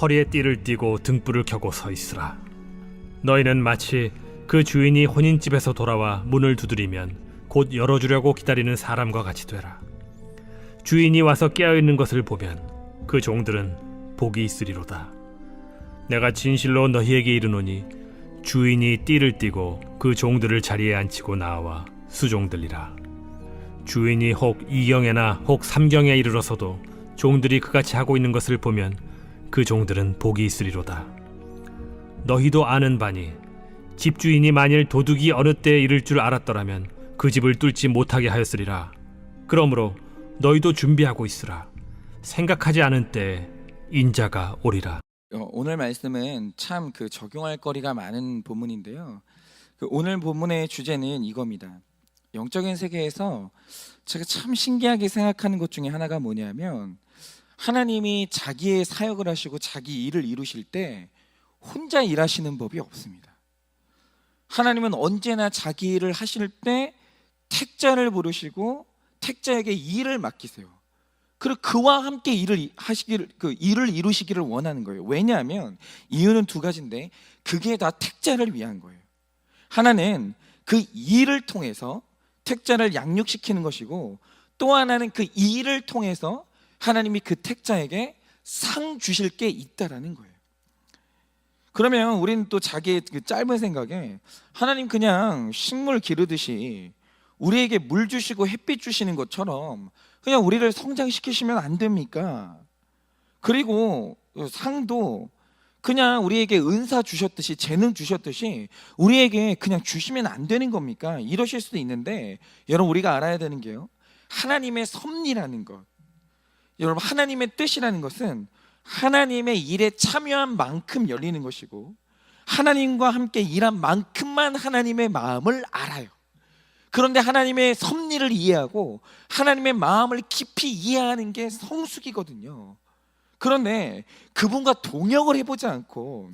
허리에 띠를 띠고 등불을 켜고 서 있으라. 너희는 마치 그 주인이 혼인집에서 돌아와 문을 두드리면 곧 열어주려고 기다리는 사람과 같이 되라. 주인이 와서 깨어있는 것을 보면 그 종들은 복이 있으리로다. 내가 진실로 너희에게 이르노니 주인이 띠를 띠고 그 종들을 자리에 앉히고 나와 수종들리라. 주인이 혹 2경에나 혹 3경에 이르러서도 종들이 그같이 하고 있는 것을 보면 그 종들은 복이 있으리로다. 너희도 아는 바니 집주인이 만일 도둑이 어느 때에 이를 줄 알았더라면 그 집을 뚫지 못하게 하였으리라. 그러므로 너희도 준비하고 있으라. 생각하지 않은 때에 인자가 오리라. 오늘 말씀은 참 적용할 거리가 많은 본문인데요. 오늘 본문의 주제는 이겁니다. 영적인 세계에서 제가 참 신기하게 생각하는 것 중에 하나가 뭐냐면, 하나님이 자기의 사역을 하시고 자기 일을 이루실 때 혼자 일하시는 법이 없습니다. 하나님은 언제나 자기 일을 하실 때 택자를 부르시고 택자에게 일을 맡기세요. 그리고 그와 함께 일을 이루시기를 원하는 거예요. 왜냐하면 이유는 두 가지인데 그게 다 택자를 위한 거예요. 하나는 그 일을 통해서 택자를 양육시키는 것이고, 또 하나는 그 일을 통해서 하나님이 그 택자에게 상 주실 게 있다라는 거예요. 그러면 우리는 또 자기의 짧은 생각에 하나님 그냥 식물 기르듯이 우리에게 물 주시고 햇빛 주시는 것처럼 그냥 우리를 성장시키시면 안 됩니까? 그리고 상도 그냥 우리에게 은사 주셨듯이, 재능 주셨듯이 우리에게 그냥 주시면 안 되는 겁니까? 이러실 수도 있는데, 여러분 우리가 알아야 되는 게요, 하나님의 섭리라는 것, 여러분 하나님의 뜻이라는 것은 하나님의 일에 참여한 만큼 열리는 것이고, 하나님과 함께 일한 만큼만 하나님의 마음을 알아요. 그런데 하나님의 섭리를 이해하고 하나님의 마음을 깊이 이해하는 게 성숙이거든요. 그런데 그분과 동역을 해보지 않고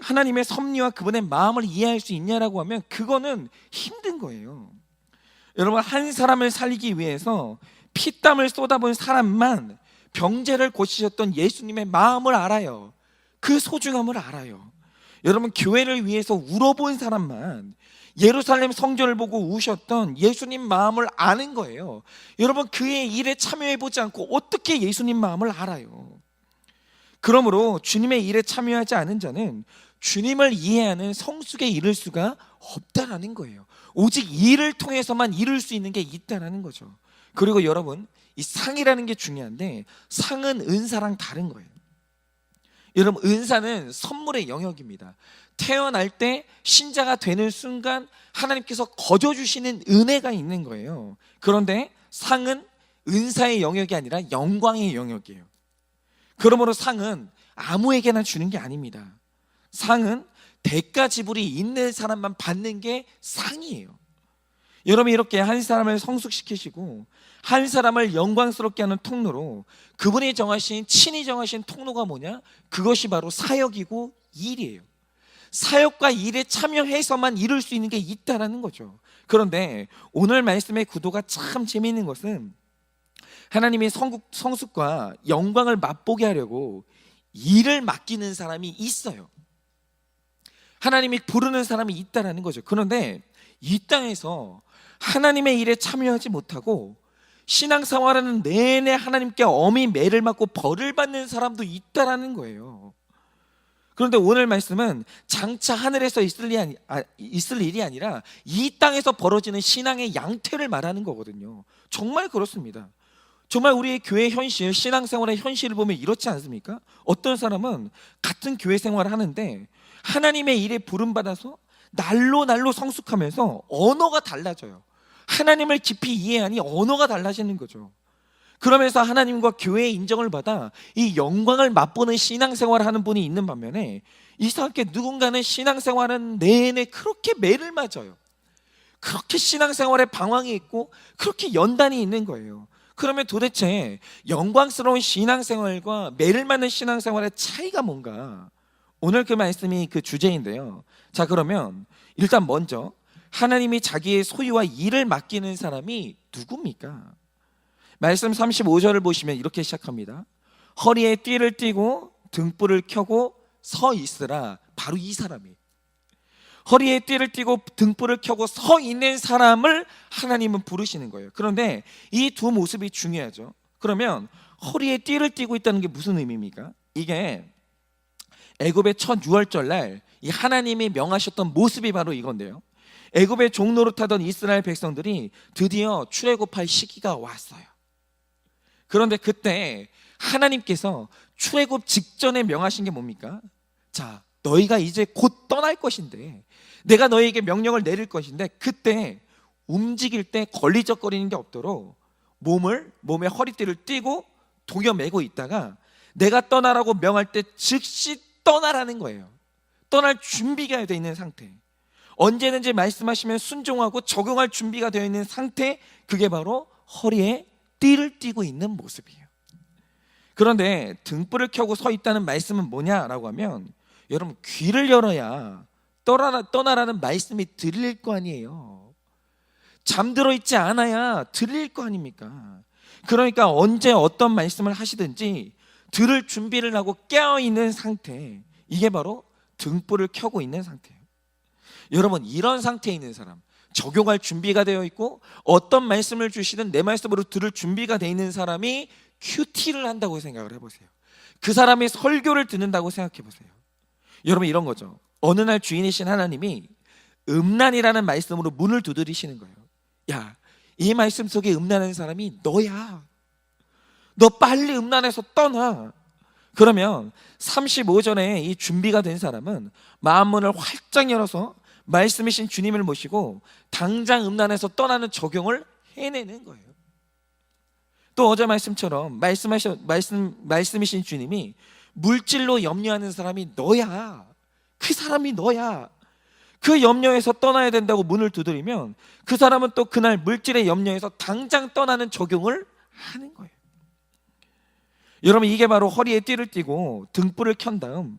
하나님의 섭리와 그분의 마음을 이해할 수 있냐라고 하면 그거는 힘든 거예요. 여러분, 한 사람을 살리기 위해서 피땀을 쏟아본 사람만 병자를 고치셨던 예수님의 마음을 알아요. 그 소중함을 알아요. 여러분, 교회를 위해서 울어본 사람만 예루살렘 성전을 보고 우셨던 예수님 마음을 아는 거예요. 여러분, 그의 일에 참여해보지 않고 어떻게 예수님 마음을 알아요? 그러므로 주님의 일에 참여하지 않은 자는 주님을 이해하는 성숙에 이를 수가 없다라는 거예요. 오직 일을 통해서만 이룰 수 있는 게 있다라는 거죠. 그리고 여러분, 이 상이라는 게 중요한데, 상은 은사랑 다른 거예요. 여러분, 은사는 선물의 영역입니다. 태어날 때 신자가 되는 순간 하나님께서 거저주시는 은혜가 있는 거예요. 그런데 상은 은사의 영역이 아니라 영광의 영역이에요. 그러므로 상은 아무에게나 주는 게 아닙니다. 상은 대가 지불이 있는 사람만 받는 게 상이에요. 여러분, 이렇게 한 사람을 성숙시키시고 한 사람을 영광스럽게 하는 통로로 그분이 정하신, 친히 정하신 통로가 뭐냐? 그것이 바로 사역이고 일이에요. 사역과 일에 참여해서만 이룰 수 있는 게 있다라는 거죠. 그런데 오늘 말씀의 구도가 참 재미있는 것은 하나님의 성숙과 영광을 맛보게 하려고 일을 맡기는 사람이 있어요. 하나님이 부르는 사람이 있다라는 거죠. 그런데 이 땅에서 하나님의 일에 참여하지 못하고 신앙생활하는 내내 하나님께 엄히 매를 맞고 벌을 받는 사람도 있다라는 거예요. 그런데 오늘 말씀은 장차 하늘에서 있을 일이 아니라 이 땅에서 벌어지는 신앙의 양태를 말하는 거거든요. 정말 그렇습니다. 정말 우리의 교회 현실, 신앙생활의 현실을 보면 이렇지 않습니까? 어떤 사람은 같은 교회 생활을 하는데 하나님의 일에 부름받아서 날로 성숙하면서 언어가 달라져요. 하나님을 깊이 이해하니 언어가 달라지는 거죠. 그러면서 하나님과 교회의 인정을 받아 이 영광을 맛보는 신앙생활을 하는 분이 있는 반면에, 이상하게 누군가는 신앙생활은 내내 그렇게 매를 맞아요. 그렇게 신앙생활에 방황이 있고 그렇게 연단이 있는 거예요. 그러면 도대체 영광스러운 신앙생활과 매를 맞는 신앙생활의 차이가 뭔가? 오늘 그 말씀이 그 주제인데요. 자, 그러면 일단 먼저 하나님이 자기의 소유와 일을 맡기는 사람이 누굽니까? 말씀 35절을 보시면 이렇게 시작합니다. 허리에 띠를 띠고 등불을 켜고 서 있으라. 바로 이 사람이에요. 허리에 띠를 띠고 등불을 켜고 서 있는 사람을 하나님은 부르시는 거예요. 그런데 이 두 모습이 중요하죠. 그러면 허리에 띠를 띠고 있다는 게 무슨 의미입니까? 이게 애굽의 첫 유월절날 이 하나님이 명하셨던 모습이 바로 이건데요. 애굽의 종노릇하던 이스라엘 백성들이 드디어 출애굽할 시기가 왔어요. 그런데 그때 하나님께서 출애굽 직전에 명하신 게 뭡니까? 자, 너희가 이제 곧 떠날 것인데, 내가 너희에게 명령을 내릴 것인데, 그때 움직일 때 걸리적거리는 게 없도록 몸에 허리띠를 띠고 동여 매고 있다가 내가 떠나라고 명할 때 즉시 떠나라는 거예요. 떠날 준비가 되어 있는 상태, 언제든지 말씀하시면 순종하고 적용할 준비가 되어 있는 상태, 그게 바로 허리에 띠를 띠고 있는 모습이에요. 그런데 등불을 켜고 서 있다는 말씀은 뭐냐라고 하면, 여러분 귀를 열어야 떠나라는 말씀이 들릴 거 아니에요. 잠들어 있지 않아야 들릴 거 아닙니까? 그러니까 언제 어떤 말씀을 하시든지 들을 준비를 하고 깨어있는 상태, 이게 바로 등불을 켜고 있는 상태예요. 여러분, 이런 상태에 있는 사람, 적용할 준비가 되어 있고 어떤 말씀을 주시든 내 말씀으로 들을 준비가 되어 있는 사람이 큐티를 한다고 생각을 해보세요. 그 사람의 설교를 듣는다고 생각해 보세요. 여러분, 이런 거죠. 어느 날 주인이신 하나님이 음란이라는 말씀으로 문을 두드리시는 거예요. 야, 이 말씀 속에 음란한 사람이 너야. 너 빨리 음란해서 떠나. 그러면 35전에 이 준비가 된 사람은 마음문을 활짝 열어서 말씀이신 주님을 모시고 당장 음란해서 떠나는 적용을 해내는 거예요. 또 어제 말씀처럼 말씀이신 주님이 물질로 염려하는 사람이 너야. 그 사람이 너야. 그 염려에서 떠나야 된다고 문을 두드리면 그 사람은 또 그날 물질의 염려에서 당장 떠나는 적용을 하는 거예요. 여러분, 이게 바로 허리에 띠를 띠고 등불을 켠 다음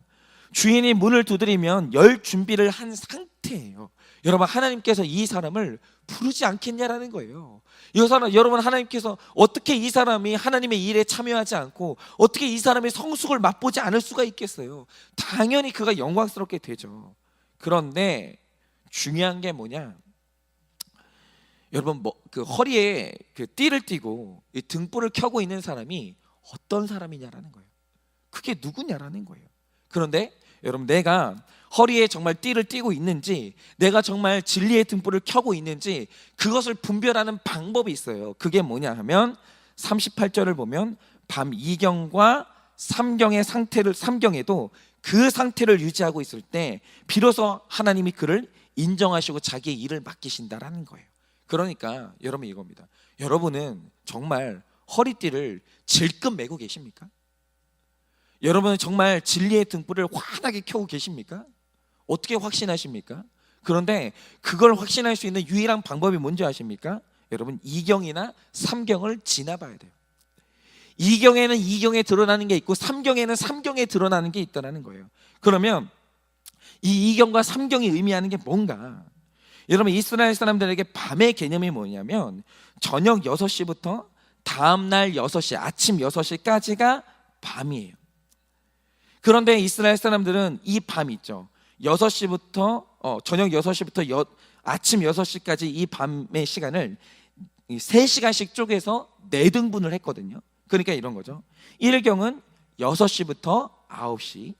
주인이 문을 두드리면 열 준비를 한 상태예요. 여러분, 하나님께서 이 사람을 부르지 않겠냐라는 거예요. 여러분, 하나님께서 어떻게 이 사람이 하나님의 일에 참여하지 않고 어떻게 이 사람의 성숙을 맛보지 않을 수가 있겠어요? 당연히 그가 영광스럽게 되죠. 그런데 중요한 게 뭐냐? 여러분, 그 허리에 그 띠를 띠고 이 등불을 켜고 있는 사람이 어떤 사람이냐라는 거예요. 그게 누구냐라는 거예요. 그런데 여러분, 내가 허리에 정말 띠를 띠고 있는지, 내가 정말 진리의 등불을 켜고 있는지, 그것을 분별하는 방법이 있어요. 그게 뭐냐 하면 38절을 보면 밤 2경과 3경에도 그 상태를 유지하고 있을 때 비로소 하나님이 그를 인정하시고 자기의 일을 맡기신다라는 거예요. 그러니까 여러분, 이겁니다. 여러분은 정말 허리띠를 질끈 매고 계십니까? 여러분은 정말 진리의 등불을 환하게 켜고 계십니까? 어떻게 확신하십니까? 그런데 그걸 확신할 수 있는 유일한 방법이 뭔지 아십니까? 여러분, 2경이나 3경을 지나봐야 돼요. 2경에는 2경에 드러나는 게 있고 3경에는 3경에 드러나는 게 있다는 거예요. 그러면 이 2경과 3경이 의미하는 게 뭔가? 여러분, 이스라엘 사람들에게 밤의 개념이 뭐냐면 저녁 6시부터 다음날 6시, 아침 6시까지가 밤이에요. 그런데 이스라엘 사람들은 이 밤 있죠, 6시부터 저녁 6시부터 아침 6시까지 이 밤의 시간을 3시간씩 쪼개서 4등분을 했거든요. 그러니까 이런 거죠. 1경은 6시부터 9시,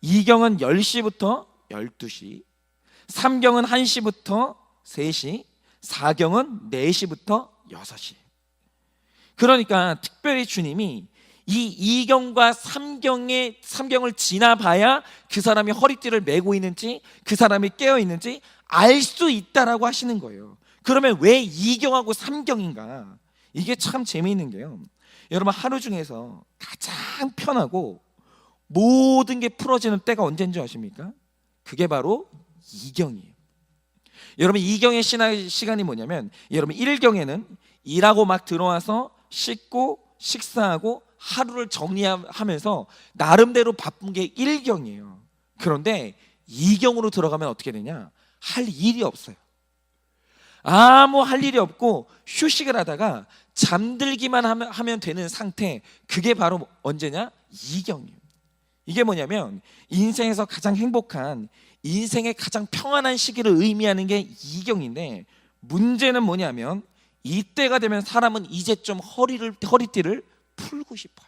2경은 10시부터 12시, 3경은 1시부터 3시, 4경은 4시부터 6시. 그러니까 특별히 주님이 이 2경과 3경을 지나봐야 그 사람이 허리띠를 메고 있는지, 그 사람이 깨어 있는지 알 수 있다라고 하시는 거예요. 그러면 왜 2경하고 3경인가? 이게 참 재미있는 게요, 여러분, 하루 중에서 가장 편하고 모든 게 풀어지는 때가 언제인지 아십니까? 그게 바로 2경이에요. 여러분, 2경의 시간이 뭐냐면, 여러분 1경에는 일하고 막 들어와서 씻고 식사하고 하루를 정리하면서 나름대로 바쁜 게 1경이에요. 그런데 2경으로 들어가면 어떻게 되냐? 할 일이 없어요. 아무 할 일이 없고 휴식을 하다가 잠들기만 하면 되는 상태, 그게 바로 언제냐? 2경이에요. 이게 뭐냐면 인생에서 가장 행복한, 인생의 가장 평안한 시기를 의미하는 게 이경인데, 문제는 뭐냐면 이때가 되면 사람은 이제 좀 허리띠를 풀고 싶어요.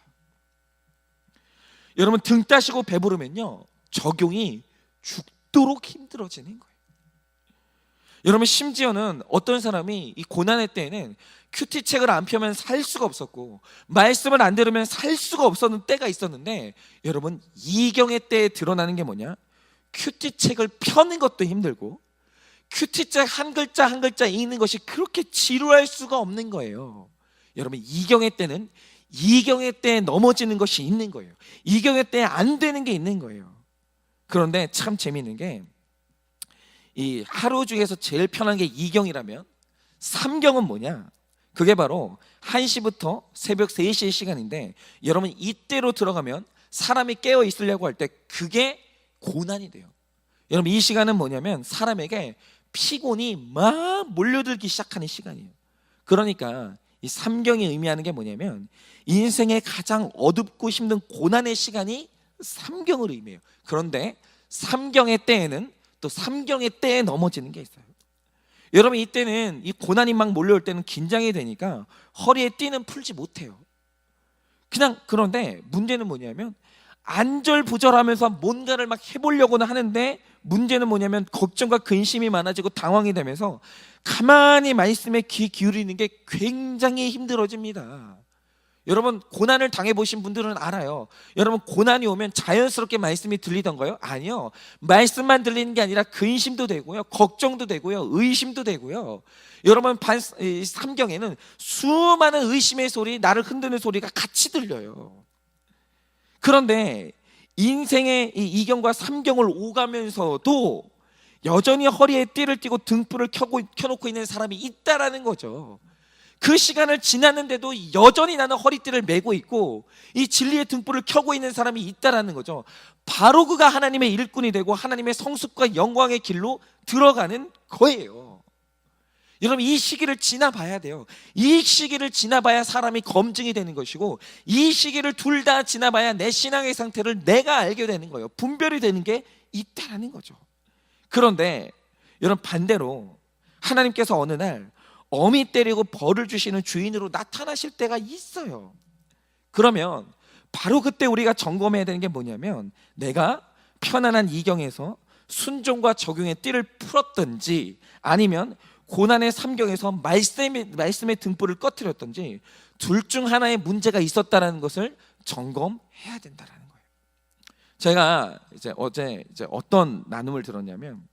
여러분, 등 따시고 배부르면요 적용이 죽도록 힘들어지는 거예요. 여러분, 심지어는 어떤 사람이 이 고난의 때에는 큐티책을 안 펴면 살 수가 없었고 말씀을 안 들으면 살 수가 없었는 때가 있었는데, 여러분 이경의 때에 드러나는 게 뭐냐? 큐티책을 펴는 것도 힘들고 큐티책 한 글자 한 글자 읽는 것이 그렇게 지루할 수가 없는 거예요. 여러분, 이경의 때는 이경의 때에 넘어지는 것이 있는 거예요. 이경의 때에 안 되는 게 있는 거예요. 그런데 참 재미있는 게, 이 하루 중에서 제일 편한 게 이경이라면 삼경은 뭐냐? 그게 바로 1시부터 새벽 3시의 시간인데, 여러분 이때로 들어가면 사람이 깨어 있으려고 할 때 그게 고난이 돼요. 여러분, 이 시간은 뭐냐면 사람에게 피곤이 막 몰려들기 시작하는 시간이에요. 그러니까 이 삼경이 의미하는 게 뭐냐면 인생의 가장 어둡고 힘든 고난의 시간이 삼경을 의미해요. 그런데 삼경의 때에는 또 삼경의 때에 넘어지는 게 있어요. 여러분, 이때는 이 고난이 막 몰려올 때는 긴장이 되니까 허리에 띠는 풀지 못해요. 그런데 문제는 뭐냐면 안절부절하면서 뭔가를 막 해보려고는 하는데, 문제는 뭐냐면 걱정과 근심이 많아지고 당황이 되면서 가만히 말씀에 귀 기울이는 게 굉장히 힘들어집니다. 여러분, 고난을 당해보신 분들은 알아요. 여러분, 고난이 오면 자연스럽게 말씀이 들리던가요? 아니요. 말씀만 들리는 게 아니라 근심도 되고요, 걱정도 되고요, 의심도 되고요. 여러분, 삼경에는 수많은 의심의 소리, 나를 흔드는 소리가 같이 들려요. 그런데 인생의 이 이경과 삼경을 오가면서도 여전히 허리에 띠를 띠고 등불을 켜놓고 있는 사람이 있다라는 거죠. 그 시간을 지났는데도 여전히 나는 허리띠를 메고 있고 이 진리의 등불을 켜고 있는 사람이 있다라는 거죠. 바로 그가 하나님의 일꾼이 되고 하나님의 성숙과 영광의 길로 들어가는 거예요. 여러분, 이 시기를 지나봐야 돼요. 이 시기를 지나봐야 사람이 검증이 되는 것이고, 이 시기를 둘 다 지나봐야 내 신앙의 상태를 내가 알게 되는 거예요. 분별이 되는 게 있다라는 거죠. 그런데 여러분, 반대로 하나님께서 어느 날 어미 때리고 벌을 주시는 주인으로 나타나실 때가 있어요. 그러면 바로 그때 우리가 점검해야 되는 게 뭐냐면, 내가 편안한 이경에서 순종과 적용의 띠를 풀었든지 아니면 고난의 삼경에서 말씀의 등불을 꺼뜨렸든지 둘 중 하나의 문제가 있었다는 것을 점검해야 된다는 거예요. 제가 어제 어떤 나눔을 들었냐면,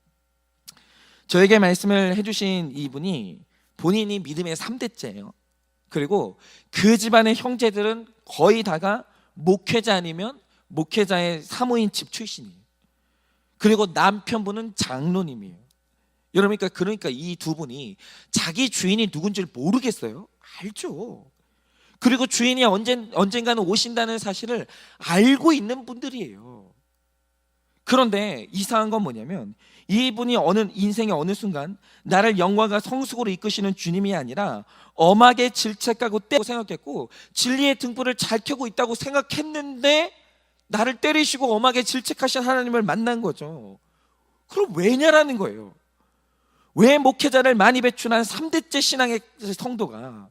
저에게 말씀을 해주신 이분이 본인이 믿음의 3대째예요. 그리고 그 집안의 형제들은 거의 다가 목회자 아니면 목회자의 사모인 집 출신이에요. 그리고 남편분은 장로님이에요. 여러분, 그러니까 이 두 분이 자기 주인이 누군지를 모르겠어요? 알죠. 그리고 주인이 언젠가는 오신다는 사실을 알고 있는 분들이에요. 그런데 이상한 건 뭐냐면, 이분이 인생의 어느 순간 나를 영광과 성숙으로 이끄시는 주님이 아니라 엄하게 질책하고 때고 생각했고, 진리의 등불을 잘 켜고 있다고 생각했는데 나를 때리시고 엄하게 질책하신 하나님을 만난 거죠. 그럼 왜냐라는 거예요. 왜 목회자를 많이 배출한 3대째 신앙의 성도가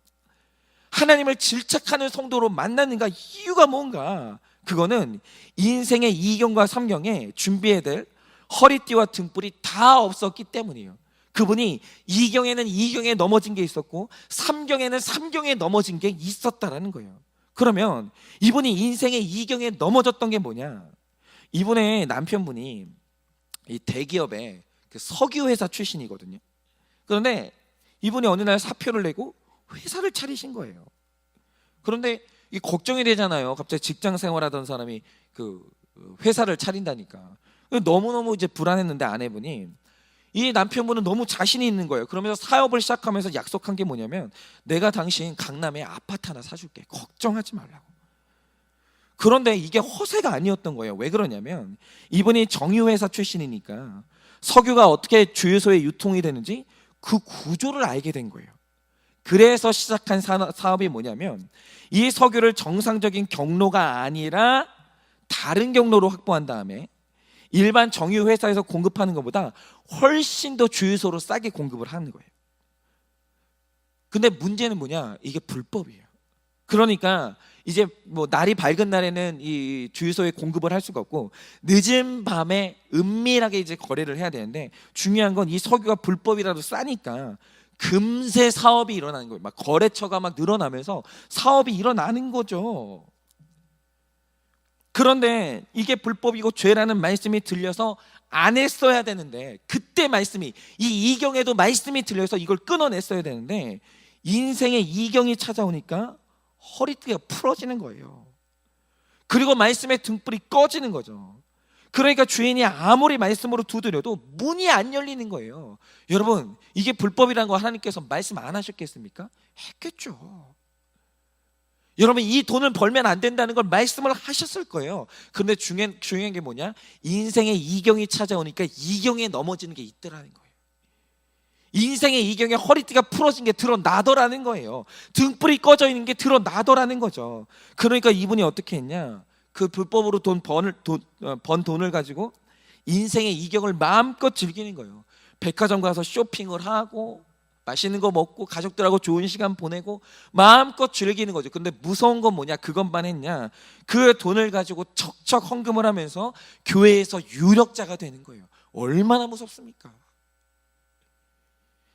하나님을 질책하는 성도로 만났는가? 이유가 뭔가? 그거는 인생의 이경과 삼경에 준비해야 될 허리띠와 등불이 다 없었기 때문이에요. 그분이 이경에는 이경에 넘어진 게 있었고 삼경에는 삼경에 넘어진 게 있었다라는 거예요. 그러면 이분이 인생의 이경에 넘어졌던 게 뭐냐? 이분의 남편분이 이 대기업의 그 석유 회사 출신이거든요. 그런데 이분이 어느 날 사표를 내고 회사를 차리신 거예요. 그런데 이 걱정이 되잖아요. 갑자기 직장 생활하던 사람이 그 회사를 차린다니까. 너무너무 이제 불안했는데 아내분이, 이 남편분은 너무 자신이 있는 거예요. 그러면서 사업을 시작하면서 약속한 게 뭐냐면, 내가 당신 강남에 아파트 하나 사줄게. 걱정하지 말라고. 그런데 이게 허세가 아니었던 거예요. 왜 그러냐면, 이분이 정유회사 출신이니까 석유가 어떻게 주유소에 유통이 되는지 그 구조를 알게 된 거예요. 그래서 시작한 사업이 뭐냐면, 이 석유를 정상적인 경로가 아니라 다른 경로로 확보한 다음에 일반 정유 회사에서 공급하는 것보다 훨씬 더 주유소로 싸게 공급을 하는 거예요. 근데 문제는 뭐냐? 이게 불법이에요. 그러니까 이제 뭐 날이 밝은 날에는 이 주유소에 공급을 할 수가 없고 늦은 밤에 은밀하게 이제 거래를 해야 되는데, 중요한 건 이 석유가 불법이라도 싸니까 금세 사업이 일어나는 거예요. 막 거래처가 막 늘어나면서 사업이 일어나는 거죠. 그런데 이게 불법이고 죄라는 말씀이 들려서 안 했어야 되는데, 그때 말씀이, 이 이경에도 말씀이 들려서 이걸 끊어냈어야 되는데, 인생의 이경이 찾아오니까 허리띠가 풀어지는 거예요. 그리고 말씀의 등불이 꺼지는 거죠. 그러니까 주인이 아무리 말씀으로 두드려도 문이 안 열리는 거예요. 여러분, 이게 불법이라는 거 하나님께서 말씀 안 하셨겠습니까? 했겠죠. 여러분, 이 돈을 벌면 안 된다는 걸 말씀을 하셨을 거예요. 그런데 중요한 게 뭐냐? 인생의 이경이 찾아오니까 이경에 넘어지는 게 있더라는 거예요. 인생의 이경에 허리띠가 풀어진 게 드러나더라는 거예요. 등불이 꺼져 있는 게 드러나더라는 거죠. 그러니까 이분이 어떻게 했냐? 그 불법으로 번 돈을 가지고 인생의 이경을 마음껏 즐기는 거예요. 백화점 가서 쇼핑을 하고 맛있는 거 먹고 가족들하고 좋은 시간 보내고 마음껏 즐기는 거죠. 근데 무서운 건 뭐냐? 그것만 했냐? 그 돈을 가지고 척척 헌금을 하면서 교회에서 유력자가 되는 거예요. 얼마나 무섭습니까?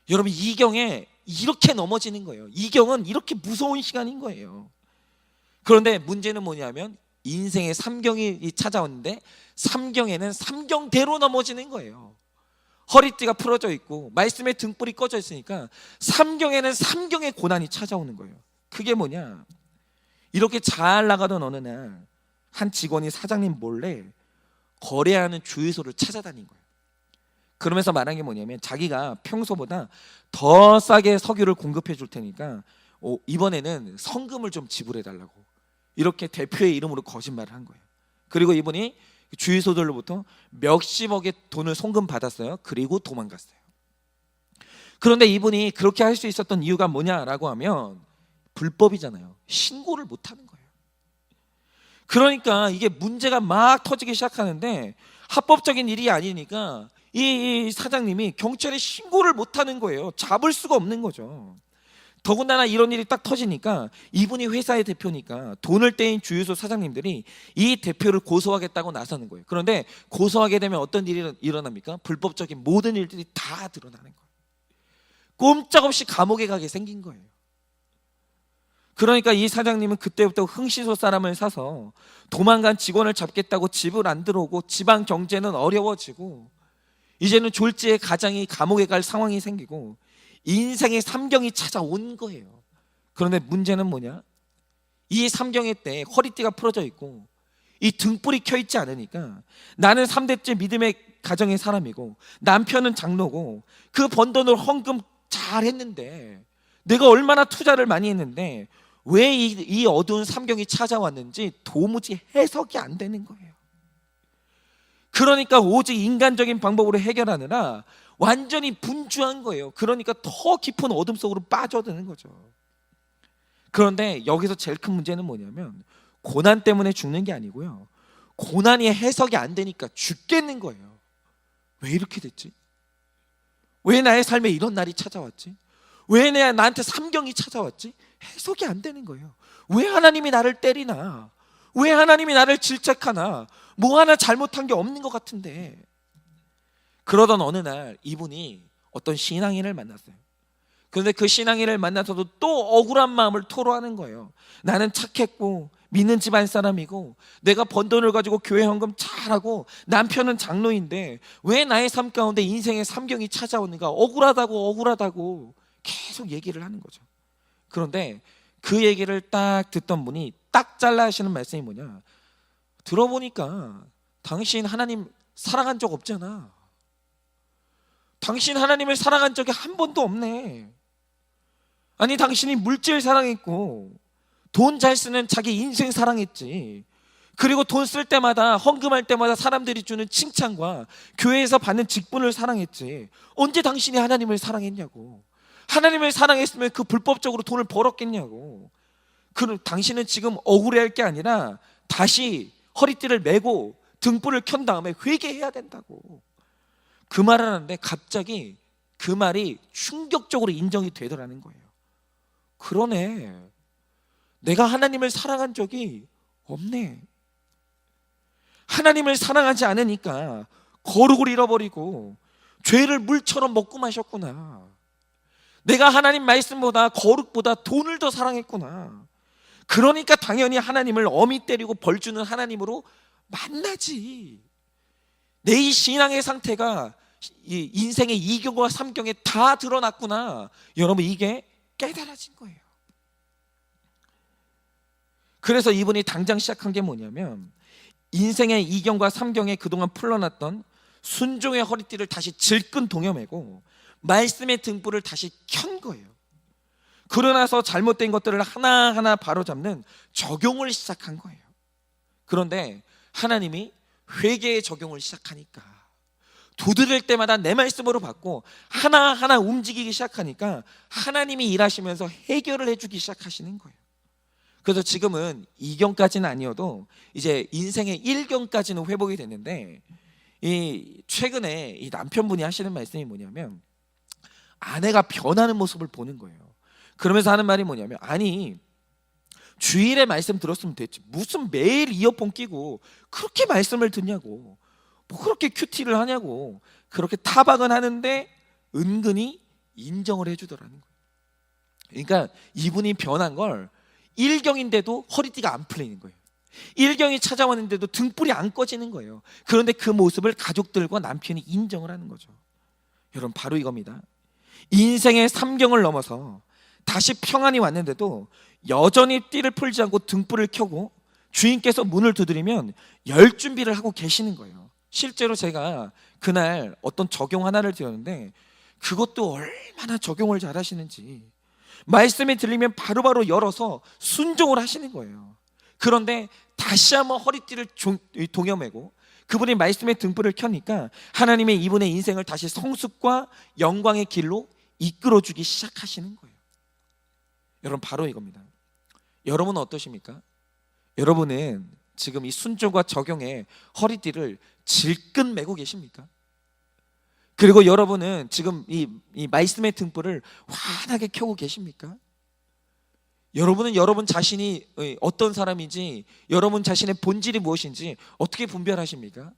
여러분, 이경에 이렇게 넘어지는 거예요. 이경은 이렇게 무서운 시간인 거예요. 그런데 문제는 뭐냐면 인생의 삼경이 찾아오는데 삼경에는 삼경대로 넘어지는 거예요. 허리띠가 풀어져 있고 말씀의 등불이 꺼져 있으니까 삼경에는 삼경의 고난이 찾아오는 거예요. 그게 뭐냐? 이렇게 잘 나가던 어느 날 한 직원이 사장님 몰래 거래하는 주유소를 찾아다닌 거예요. 그러면서 말한 게 뭐냐면 자기가 평소보다 더 싸게 석유를 공급해 줄 테니까 이번에는 성금을 좀 지불해 달라고, 이렇게 대표의 이름으로 거짓말을 한 거예요. 그리고 이분이 주유소들로부터 몇십억의 돈을 송금 받았어요. 그리고 도망갔어요. 그런데 이분이 그렇게 할 수 있었던 이유가 뭐냐라고 하면 불법이잖아요. 신고를 못 하는 거예요. 그러니까 이게 문제가 막 터지기 시작하는데 합법적인 일이 아니니까 이 사장님이 경찰에 신고를 못 하는 거예요. 잡을 수가 없는 거죠. 더군다나 이런 일이 딱 터지니까 이분이 회사의 대표니까 돈을 떼인 주유소 사장님들이 이 대표를 고소하겠다고 나서는 거예요. 그런데 고소하게 되면 어떤 일이 일어납니까? 불법적인 모든 일들이 다 드러나는 거예요. 꼼짝없이 감옥에 가게 생긴 거예요. 그러니까 이 사장님은 그때부터 흥신소 사람을 사서 도망간 직원을 잡겠다고 집을 안 들어오고 지방 경제는 어려워지고 이제는 졸지에 가장이 감옥에 갈 상황이 생기고 인생의 삼경이 찾아온 거예요. 그런데 문제는 뭐냐? 이 삼경의 때 허리띠가 풀어져 있고 이 등불이 켜 있지 않으니까 나는 3대째 믿음의 가정의 사람이고 남편은 장로고 그 번 돈을 헌금 잘 했는데 내가 얼마나 투자를 많이 했는데 왜 이 어두운 삼경이 찾아왔는지 도무지 해석이 안 되는 거예요. 그러니까 오직 인간적인 방법으로 해결하느라 완전히 분주한 거예요. 그러니까 더 깊은 어둠 속으로 빠져드는 거죠. 그런데 여기서 제일 큰 문제는 뭐냐면 고난 때문에 죽는 게 아니고요, 고난이 해석이 안 되니까 죽겠는 거예요. 왜 이렇게 됐지? 왜 나의 삶에 이런 날이 찾아왔지? 왜 나한테 삼경이 찾아왔지? 해석이 안 되는 거예요. 왜 하나님이 나를 때리나? 왜 하나님이 나를 질책하나? 뭐 하나 잘못한 게 없는 것 같은데. 그러던 어느 날 이분이 어떤 신앙인을 만났어요. 그런데 그 신앙인을 만나서도 또 억울한 마음을 토로하는 거예요. 나는 착했고 믿는 집안 사람이고 내가 번 돈을 가지고 교회 헌금 잘하고 남편은 장로인데 왜 나의 삶 가운데 인생의 삼경이 찾아오는가? 억울하다고 계속 얘기를 하는 거죠. 그런데 그 얘기를 딱 듣던 분이 딱 잘라 하시는 말씀이 뭐냐? 들어보니까 당신 하나님 사랑한 적 없잖아. 당신 하나님을 사랑한 적이 한 번도 없네. 아니, 당신이 물질 사랑했고 돈 잘 쓰는 자기 인생 사랑했지. 그리고 돈 쓸 때마다 헌금할 때마다 사람들이 주는 칭찬과 교회에서 받는 직분을 사랑했지. 언제 당신이 하나님을 사랑했냐고. 하나님을 사랑했으면 그 불법적으로 돈을 벌었겠냐고. 그럼 당신은 지금 억울해할 게 아니라 다시 허리띠를 메고 등불을 켠 다음에 회개해야 된다고 그 말을 하는데 갑자기 그 말이 충격적으로 인정이 되더라는 거예요. 그러네, 내가 하나님을 사랑한 적이 없네. 하나님을 사랑하지 않으니까 거룩을 잃어버리고 죄를 물처럼 먹고 마셨구나. 내가 하나님 말씀보다 거룩보다 돈을 더 사랑했구나. 그러니까 당연히 하나님을 어미 때리고 벌 주는 하나님으로 만나지. 내 이 신앙의 상태가 이 인생의 이경과 삼경에 다 드러났구나. 여러분, 이게 깨달아진 거예요. 그래서 이분이 당장 시작한 게 뭐냐면 인생의 이경과 삼경에 그동안 풀러났던 순종의 허리띠를 다시 질끈 동여매고 말씀의 등불을 다시 켠 거예요. 그러나서 잘못된 것들을 하나하나 바로잡는 적용을 시작한 거예요. 그런데 하나님이 회개의 적용을 시작하니까, 두드릴 때마다 내 말씀으로 받고 하나하나 움직이기 시작하니까 하나님이 일하시면서 해결을 해주기 시작하시는 거예요. 그래서 지금은 2경까지는 아니어도 이제 인생의 1경까지는 회복이 됐는데, 이 최근에 이 남편분이 하시는 말씀이 뭐냐면 아내가 변하는 모습을 보는 거예요. 그러면서 하는 말이 뭐냐면, 아니 주일에 말씀 들었으면 됐지 무슨 매일 이어폰 끼고 그렇게 말씀을 듣냐고, 뭐 그렇게 큐티를 하냐고, 그렇게 타박은 하는데 은근히 인정을 해주더라는 거예요. 그러니까 이분이 변한 걸 1경인데도 허리띠가 안 풀리는 거예요. 1경이 찾아왔는데도 등불이 안 꺼지는 거예요. 그런데 그 모습을 가족들과 남편이 인정을 하는 거죠. 여러분, 바로 이겁니다. 인생의 3경을 넘어서 다시 평안이 왔는데도 여전히 띠를 풀지 않고 등불을 켜고 주인께서 문을 두드리면 열 준비를 하고 계시는 거예요. 실제로 제가 그날 어떤 적용 하나를 드렸는데 그것도 얼마나 적용을 잘 하시는지, 말씀이 들리면 바로바로 열어서 순종을 하시는 거예요. 그런데 다시 한번 허리띠를 동여매고 그분이 말씀의 등불을 켜니까 하나님의 이분의 인생을 다시 성숙과 영광의 길로 이끌어주기 시작하시는 거예요. 여러분, 바로 이겁니다. 여러분은 어떠십니까? 여러분은 지금 이 순종과 적용의 허리띠를 질끈 매고 계십니까? 그리고 여러분은 지금 이 말씀의 등불을 환하게 켜고 계십니까? 여러분은 여러분 자신이 어떤 사람인지, 여러분 자신의 본질이 무엇인지 어떻게 분별하십니까?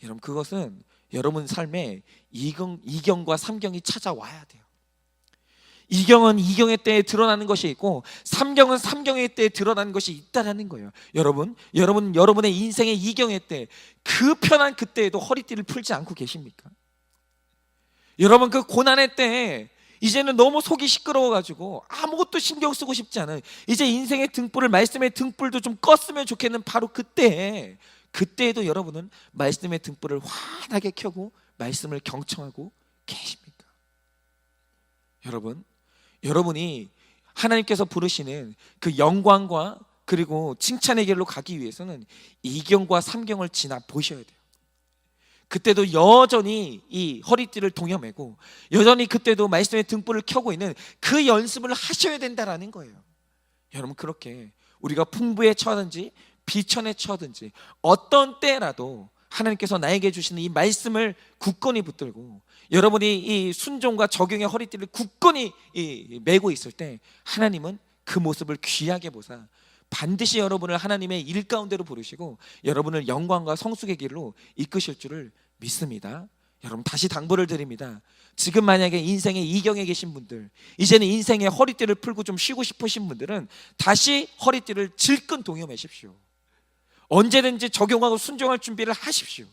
여러분, 그것은 여러분 삶에 2경과 3경이 찾아와야 돼요. 2경은 2경의 때에 드러나는 것이 있고 3경은 3경의 때에 드러나는 것이 있다라는 거예요. 여러분의 인생의 2경의 때, 그 편한 그때에도 허리띠를 풀지 않고 계십니까? 여러분, 그 고난의 때에 이제는 너무 속이 시끄러워가지고 아무것도 신경 쓰고 싶지 않은, 이제 인생의 등불을, 말씀의 등불도 좀 껐으면 좋겠는 바로 그때에도 여러분은 말씀의 등불을 환하게 켜고 말씀을 경청하고 계십니까? 여러분이 하나님께서 부르시는 그 영광과 그리고 칭찬의 길로 가기 위해서는 2경과 3경을 지나 보셔야 돼요. 그때도 여전히 이 허리띠를 동여매고 여전히 그때도 말씀의 등불을 켜고 있는 그 연습을 하셔야 된다라는 거예요. 여러분, 그렇게 우리가 풍부에 처하든지 비천에 처하든지 어떤 때라도 하나님께서 나에게 주시는 이 말씀을 굳건히 붙들고 여러분이 이 순종과 적용의 허리띠를 굳건히 메고 있을 때 하나님은 그 모습을 귀하게 보사 반드시 여러분을 하나님의 일 가운데로 부르시고 여러분을 영광과 성숙의 길로 이끄실 줄을 믿습니다. 여러분, 다시 당부를 드립니다. 지금 만약에 인생의 2경에 계신 분들, 이제는 인생의 허리띠를 풀고 좀 쉬고 싶으신 분들은 다시 허리띠를 질끈 동여매십시오. 언제든지 적용하고 순종할 준비를 하십시오.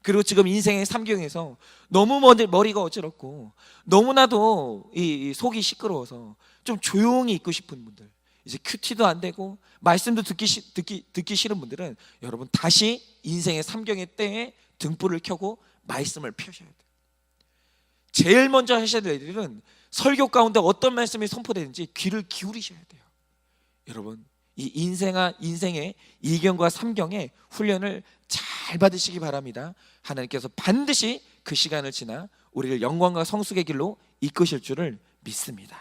그리고 지금 인생의 3경에서 너무 머리가 어지럽고 너무나도 이 속이 시끄러워서 좀 조용히 있고 싶은 분들, 이제 큐티도 안 되고 말씀도 듣기 싫은 분들은 여러분 다시 인생의 3경의 때에 등불을 켜고 말씀을 펴셔야 돼요. 제일 먼저 하셔야 될 일은 설교 가운데 어떤 말씀이 선포되는지 귀를 기울이셔야 돼요. 여러분, 이 인생의 2경과 3경의 훈련을 잘 받으시기 바랍니다. 하나님께서 반드시 그 시간을 지나 우리를 영광과 성숙의 길로 이끄실 줄을 믿습니다.